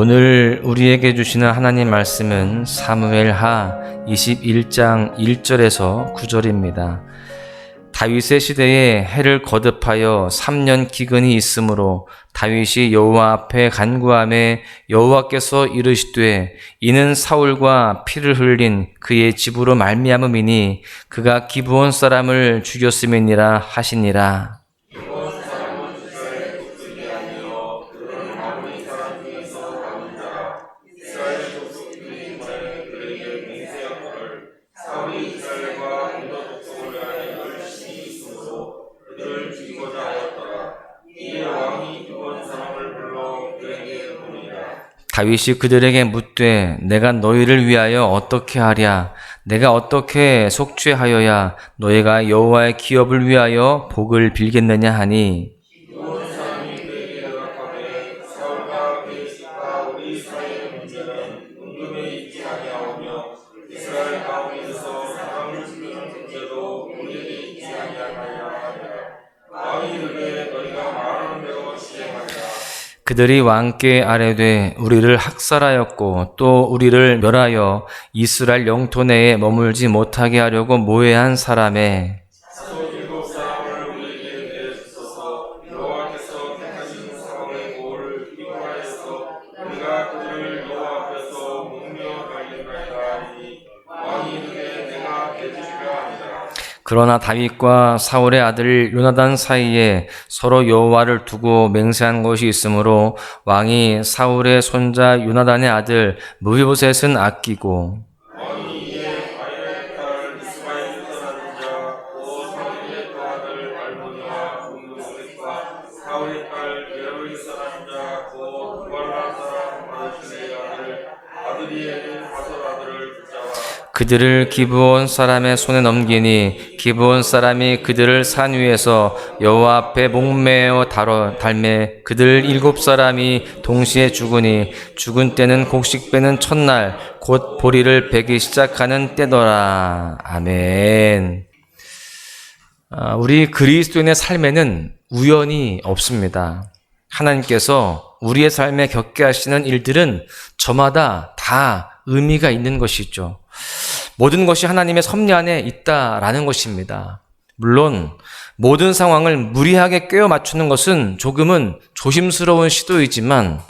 오늘 우리에게 주시는 하나님 말씀은 사무엘하 21장 1절에서 9절입니다. 다윗의 시대에 해를 거듭하여 3년 기근이 있으므로 다윗이 여호와 앞에 간구하매 여호와께서 이르시되 이는 사울과 피를 흘린 그의 집으로 말미암음이니 그가 기브온 사람을 죽였음이니라 하시니라. 다윗이 그들에게 묻되 내가 너희를 위하여 어떻게 하랴? 내가 어떻게 속죄하여야 너희가 여호와의 기업을 위하여 복을 빌겠느냐 하니 그들이 왕께 아뢰되 우리를 학살하였고 또 우리를 멸하여 이스라엘 영토 내에 머물지 못하게 하려고 모해한 사람에 그러나 다윗과 사울의 아들 요나단 사이에 서로 여호와를 두고 맹세한 것이 있으므로 왕이 사울의 손자 요나단의 아들 무비보셋은 아끼고 그들을 기브온 사람의 손에 넘기니 기브온 사람이 그들을 산 위에서 여호와 앞에 목매어 달매 그들 7사람이 동시에 죽으니 죽은 때는 곡식 빼는 첫날 곧 보리를 베기 시작하는 때더라. 아멘. 우리 그리스도인의 삶에는 우연이 없습니다. 하나님께서 우리의 삶에 겪게 하시는 일들은 저마다 다 의미가 있는 것이죠. 모든 것이 하나님의 섭리 안에 있다라는 것입니다. 물론 모든 상황을 무리하게 꿰어 맞추는 것은 조금은 조심스러운 시도이지만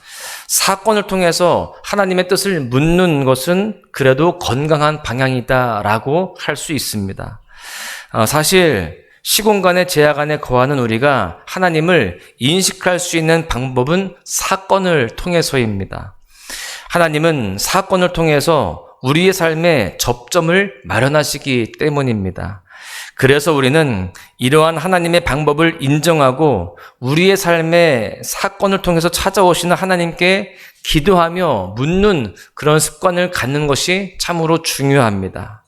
사건을 통해서 하나님의 뜻을 묻는 것은 그래도 건강한 방향이다라고 할 수 있습니다. 사실 시공간의 제약 안에 거하는 우리가 하나님을 인식할 수 있는 방법은 사건을 통해서입니다. 하나님은 사건을 통해서 우리의 삶에 접점을 마련하시기 때문입니다. 그래서 우리는 이러한 하나님의 방법을 인정하고 우리의 삶에 사건을 통해서 찾아오시는 하나님께 기도하며 묻는 그런 습관을 갖는 것이 참으로 중요합니다.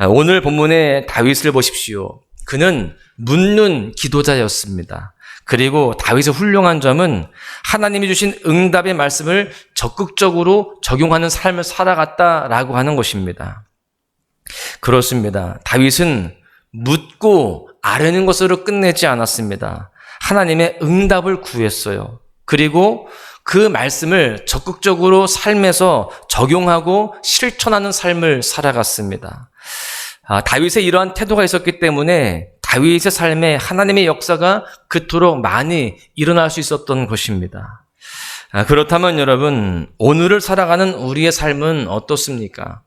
오늘 본문의 다윗을 보십시오. 그는 묻는 기도자였습니다. 그리고 다윗의 훌륭한 점은 하나님이 주신 응답의 말씀을 적극적으로 적용하는 삶을 살아갔다라고 하는 것입니다. 그렇습니다. 다윗은 묻고 아뢰는 것으로 끝내지 않았습니다. 하나님의 응답을 구했어요. 그리고 그 말씀을 적극적으로 삶에서 적용하고 실천하는 삶을 살아갔습니다. 다윗의 이러한 태도가 있었기 때문에 다윗의 삶에 하나님의 역사가 그토록 많이 일어날 수 있었던 것입니다. 그렇다면 여러분, 오늘을 살아가는 우리의 삶은 어떻습니까?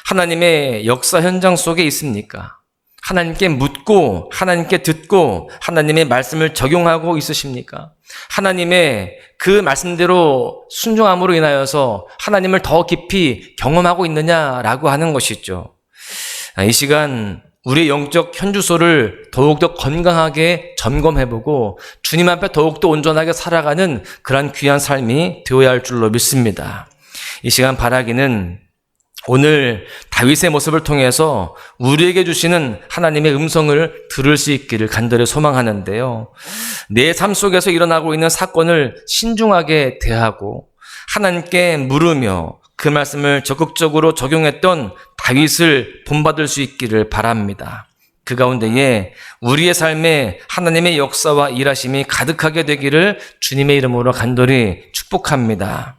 하나님의 역사 현장 속에 있습니까? 하나님께 묻고 하나님께 듣고 하나님의 말씀을 적용하고 있으십니까? 하나님의 그 말씀대로 순종함으로 인하여서 하나님을 더 깊이 경험하고 있느냐라고 하는 것이죠. 이 시간 우리의 영적 현주소를 더욱더 건강하게 점검해보고 주님 앞에 더욱더 온전하게 살아가는 그런 귀한 삶이 되어야 할 줄로 믿습니다. 이 시간 바라기는 오늘 다윗의 모습을 통해서 우리에게 주시는 하나님의 음성을 들을 수 있기를 간절히 소망하는데요. 내 삶 속에서 일어나고 있는 사건을 신중하게 대하고 하나님께 물으며 그 말씀을 적극적으로 적용했던 다윗을 본받을 수 있기를 바랍니다. 그 가운데에 우리의 삶에 하나님의 역사와 일하심이 가득하게 되기를 주님의 이름으로 간절히 축복합니다.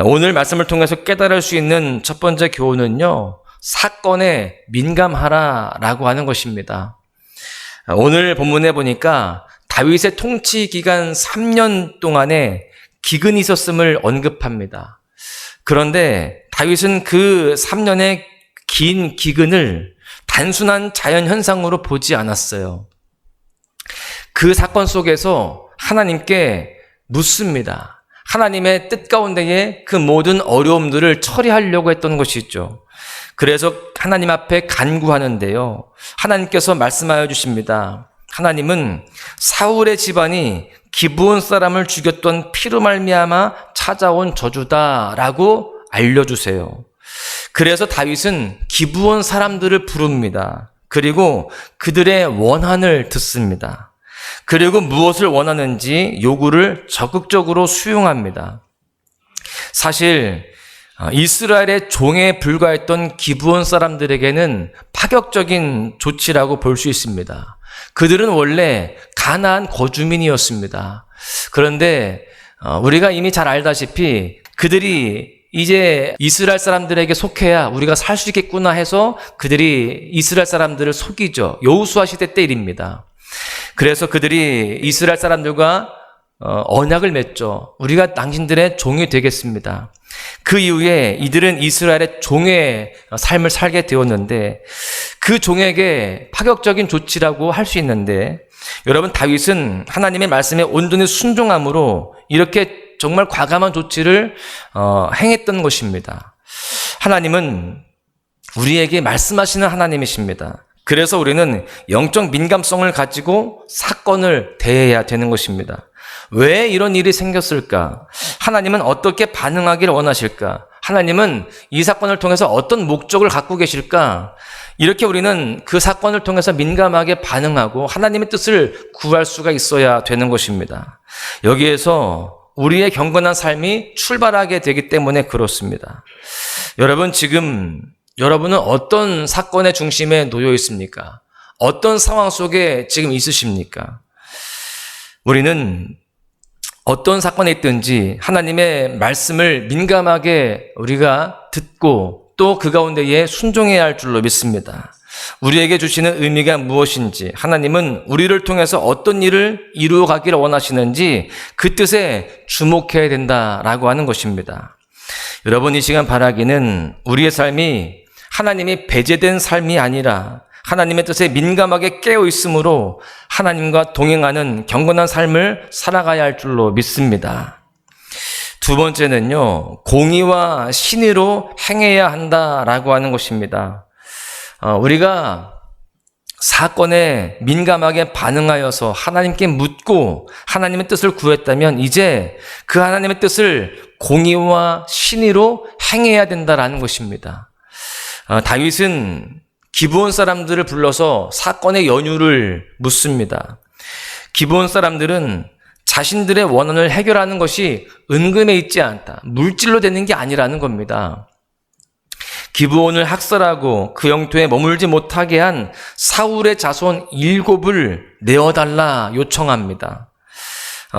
오늘 말씀을 통해서 깨달을 수 있는 첫 번째 교훈은요, 사건에 민감하라라고 하는 것입니다. 오늘 본문에 보니까 다윗의 통치 기간 3년 동안에 기근이 있었음을 언급합니다. 그런데 다윗은 그 3년의 긴 기근을 단순한 자연현상으로 보지 않았어요. 그 사건 속에서 하나님께 묻습니다. 하나님의 뜻 가운데에 그 모든 어려움들을 처리하려고 했던 것이죠. 그래서 하나님 앞에 간구하는데요. 하나님께서 말씀하여 주십니다. 하나님은 사울의 집안이 기브온 사람을 죽였던 피로 말미암아 찾아온 저주다라고 알려주세요. 그래서 다윗은 기브온 사람들을 부릅니다. 그리고 그들의 원한을 듣습니다. 그리고 무엇을 원하는지 요구를 적극적으로 수용합니다. 사실 이스라엘의 종에 불과했던 기브온 사람들에게는 파격적인 조치라고 볼 수 있습니다. 그들은 원래 가나안 거주민이었습니다. 그런데 우리가 이미 잘 알다시피 그들이 이제 이스라엘 사람들에게 속해야 우리가 살 수 있겠구나 해서 그들이 이스라엘 사람들을 속이죠. 여호수아 시대 때 일입니다. 그래서 그들이 이스라엘 사람들과 언약을 맺죠. 우리가 당신들의 종이 되겠습니다. 그 이후에 이들은 이스라엘의 종의 삶을 살게 되었는데 그 종에게 파격적인 조치라고 할 수 있는데 여러분 다윗은 하나님의 말씀에 온전히 순종함으로 이렇게 정말 과감한 조치를 행했던 것입니다. 하나님은 우리에게 말씀하시는 하나님이십니다. 그래서 우리는 영적 민감성을 가지고 사건을 대해야 되는 것입니다. 왜 이런 일이 생겼을까? 하나님은 어떻게 반응하기를 원하실까? 하나님은 이 사건을 통해서 어떤 목적을 갖고 계실까? 이렇게 우리는 그 사건을 통해서 민감하게 반응하고 하나님의 뜻을 구할 수가 있어야 되는 것입니다. 여기에서 우리의 경건한 삶이 출발하게 되기 때문에 그렇습니다. 여러분, 지금 여러분은 어떤 사건의 중심에 놓여 있습니까? 어떤 상황 속에 지금 있으십니까? 우리는 어떤 사건에 있든지 하나님의 말씀을 민감하게 우리가 듣고 또 그 가운데에 순종해야 할 줄로 믿습니다. 우리에게 주시는 의미가 무엇인지, 하나님은 우리를 통해서 어떤 일을 이루어 가기를 원하시는지 그 뜻에 주목해야 된다라고 하는 것입니다. 여러분, 이 시간 바라기는 우리의 삶이 하나님이 배제된 삶이 아니라 하나님의 뜻에 민감하게 깨어 있으므로 하나님과 동행하는 경건한 삶을 살아가야 할 줄로 믿습니다. 두 번째는요, 공의와 신의로 행해야 한다라고 하는 것입니다. 우리가 사건에 민감하게 반응하여서 하나님께 묻고 하나님의 뜻을 구했다면 이제 그 하나님의 뜻을 공의와 신의로 행해야 된다라는 것입니다. 다윗은 기브온 사람들을 불러서 사건의 연유를 묻습니다. 기브온 사람들은 자신들의 원한을 해결하는 것이 은금에 있지 않다. 물질로 되는 게 아니라는 겁니다. 기브온을 학살하고 그 영토에 머물지 못하게 한 사울의 자손 7을 내어달라 요청합니다.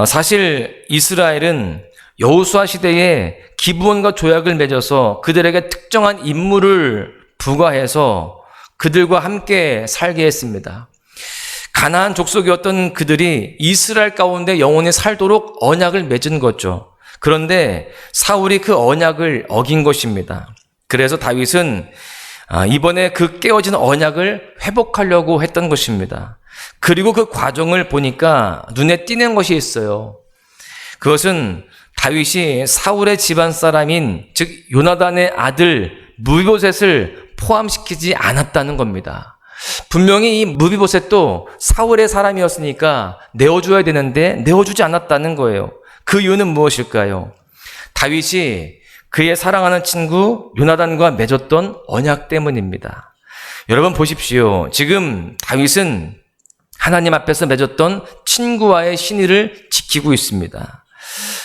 사실 이스라엘은 여호수아 시대에 기브온과 조약을 맺어서 그들에게 특정한 임무를 부과해서 그들과 함께 살게 했습니다. 가나안 족속이었던 그들이 이스라엘 가운데 영원히 살도록 언약을 맺은 거죠. 그런데 사울이 그 언약을 어긴 것입니다. 그래서 다윗은 이번에 그 깨어진 언약을 회복하려고 했던 것입니다. 그리고 그 과정을 보니까 눈에 띄는 것이 있어요. 그것은 다윗이 사울의 집안 사람인 즉 요나단의 아들 무비보셋을 포함시키지 않았다는 겁니다. 분명히 이 무비보셋도 사울의 사람이었으니까 내어줘야 되는데 내어주지 않았다는 거예요. 그 이유는 무엇일까요? 다윗이 그의 사랑하는 친구 요나단과 맺었던 언약 때문입니다. 여러분 보십시오. 지금 다윗은 하나님 앞에서 맺었던 친구와의 신의를 지키고 있습니다.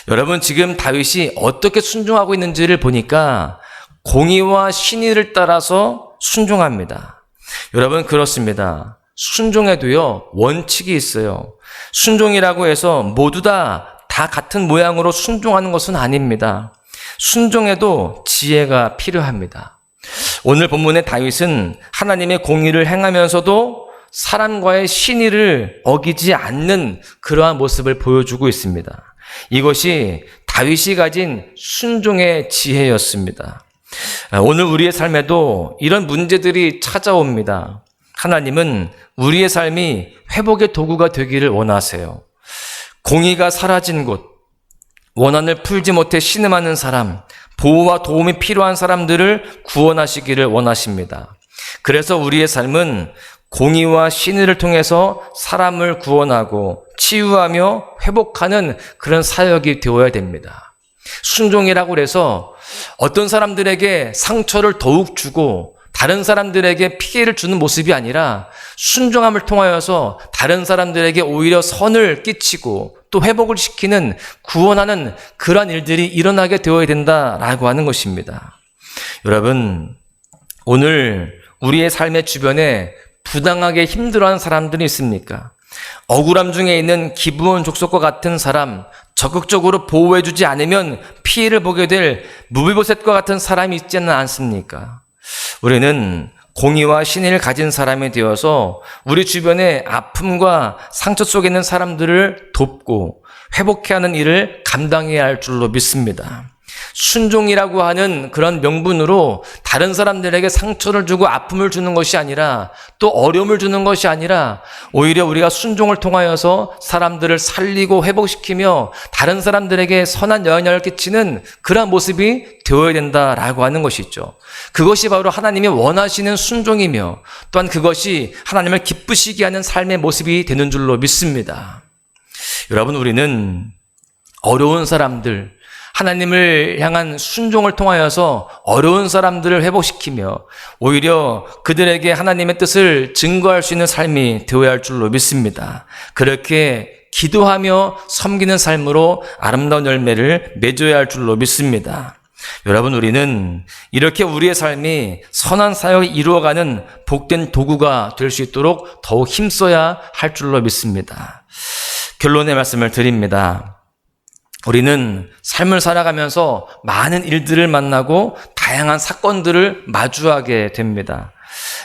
여러분 지금 다윗이 어떻게 순종하고 있는지를 보니까 공의와 신의를 따라서 순종합니다. 여러분 그렇습니다. 순종에도요 원칙이 있어요. 순종이라고 해서 모두 다 같은 모양으로 순종하는 것은 아닙니다. 순종에도 지혜가 필요합니다. 오늘 본문의 다윗은 하나님의 공의를 행하면서도 사람과의 신의를 어기지 않는 그러한 모습을 보여주고 있습니다. 이것이 다윗이 가진 순종의 지혜였습니다. 오늘 우리의 삶에도 이런 문제들이 찾아옵니다. 하나님은 우리의 삶이 회복의 도구가 되기를 원하세요. 공의가 사라진 곳, 원한을 풀지 못해 신음하는 사람, 보호와 도움이 필요한 사람들을 구원하시기를 원하십니다. 그래서 우리의 삶은 공의와 신의를 통해서 사람을 구원하고 치유하며 회복하는 그런 사역이 되어야 됩니다. 순종이라고 해서 어떤 사람들에게 상처를 더욱 주고 다른 사람들에게 피해를 주는 모습이 아니라 순종함을 통하여서 다른 사람들에게 오히려 선을 끼치고 또 회복을 시키는 구원하는 그러한 일들이 일어나게 되어야 된다라고 하는 것입니다. 여러분, 오늘 우리의 삶의 주변에 부당하게 힘들어하는 사람들이 있습니까? 억울함 중에 있는 기브온 족속과 같은 사람, 적극적으로 보호해주지 않으면 피해를 보게 될 무비보셋과 같은 사람이 있지는 않습니까? 우리는 공의와 신의를 가진 사람이 되어서 우리 주변의 아픔과 상처 속에 있는 사람들을 돕고 회복해야 하는 일을 감당해야 할 줄로 믿습니다. 순종이라고 하는 그런 명분으로 다른 사람들에게 상처를 주고 아픔을 주는 것이 아니라 또 어려움을 주는 것이 아니라 오히려 우리가 순종을 통하여서 사람들을 살리고 회복시키며 다른 사람들에게 선한 영향을 끼치는 그런 모습이 되어야 된다라고 하는 것이죠. 그것이 바로 하나님이 원하시는 순종이며 또한 그것이 하나님을 기쁘시게 하는 삶의 모습이 되는 줄로 믿습니다. 여러분, 우리는 어려운 사람들, 하나님을 향한 순종을 통하여서 어려운 사람들을 회복시키며 오히려 그들에게 하나님의 뜻을 증거할 수 있는 삶이 되어야 할 줄로 믿습니다. 그렇게 기도하며 섬기는 삶으로 아름다운 열매를 맺어야 할 줄로 믿습니다. 여러분, 우리는 이렇게 우리의 삶이 선한 사역을 이루어가는 복된 도구가 될 수 있도록 더욱 힘써야 할 줄로 믿습니다. 결론의 말씀을 드립니다. 우리는 삶을 살아가면서 많은 일들을 만나고 다양한 사건들을 마주하게 됩니다.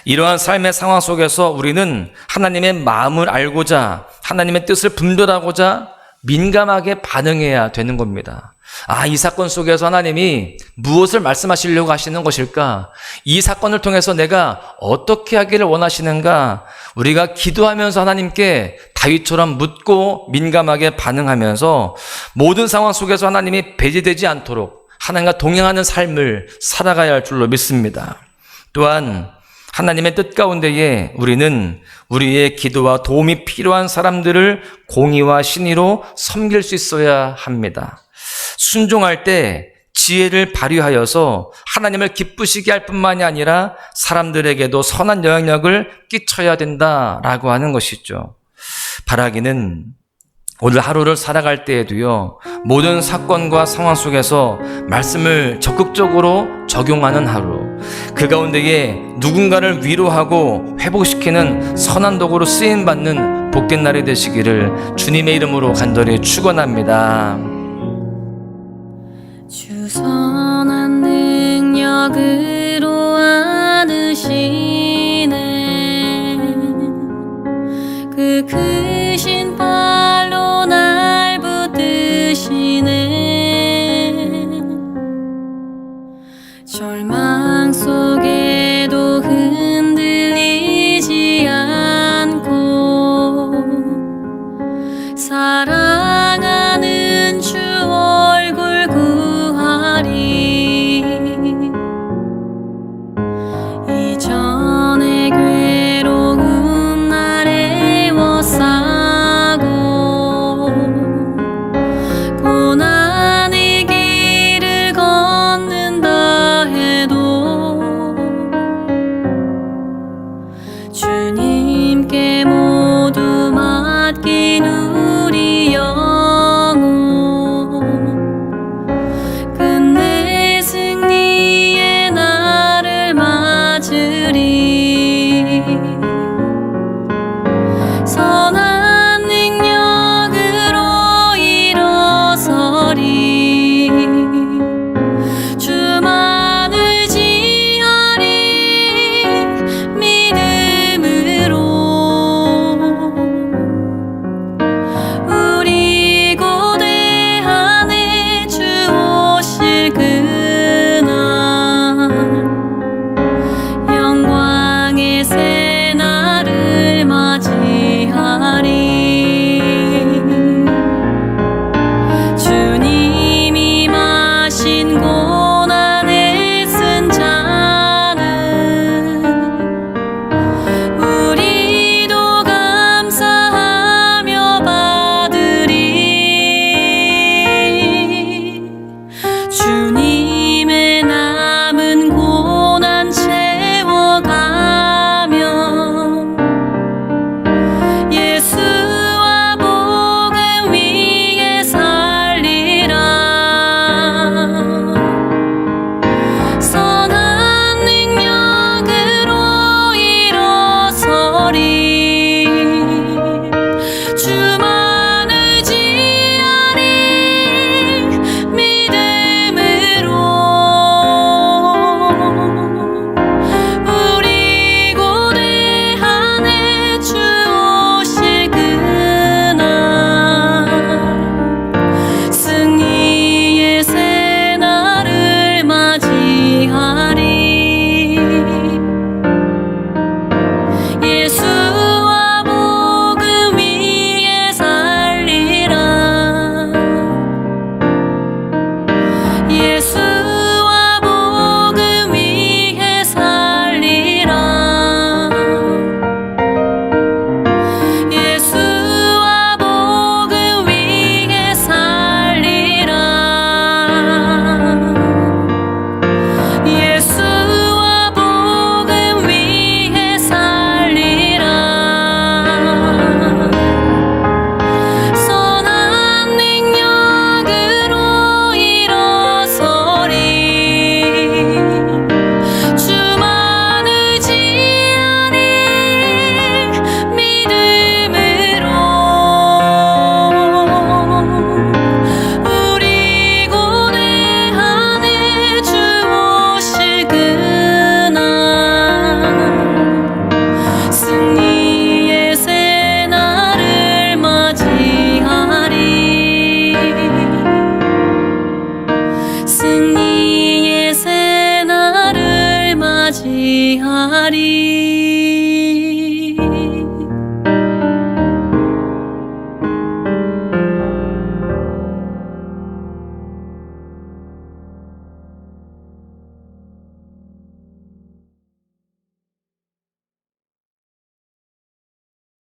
이러한 삶의 상황 속에서 우리는 하나님의 마음을 알고자 하나님의 뜻을 분별하고자 민감하게 반응해야 되는 겁니다. 이 사건 속에서 하나님이 무엇을 말씀하시려고 하시는 것일까? 이 사건을 통해서 내가 어떻게 하기를 원하시는가? 우리가 기도하면서 하나님께 다윗처럼 묻고 민감하게 반응하면서 모든 상황 속에서 하나님이 배제되지 않도록 하나님과 동행하는 삶을 살아가야 할 줄로 믿습니다. 또한 하나님의 뜻 가운데에 우리는 우리의 기도와 도움이 필요한 사람들을 공의와 신의로 섬길 수 있어야 합니다. 순종할 때 지혜를 발휘하여서 하나님을 기쁘시게 할 뿐만이 아니라 사람들에게도 선한 영향력을 끼쳐야 된다라고 하는 것이죠. 바라기는 오늘 하루를 살아갈 때에도요, 모든 사건과 상황 속에서 말씀을 적극적으로 적용하는 하루, 그 가운데에 누군가를 위로하고 회복시키는 선한 도구로 쓰임받는 복된 날이 되시기를 주님의 이름으로 간절히 축원합니다. 주 선한 능력으로 안으시네 그 크신 팔로 날 붙드시네 절망 속에도 흔들리지 않고 살아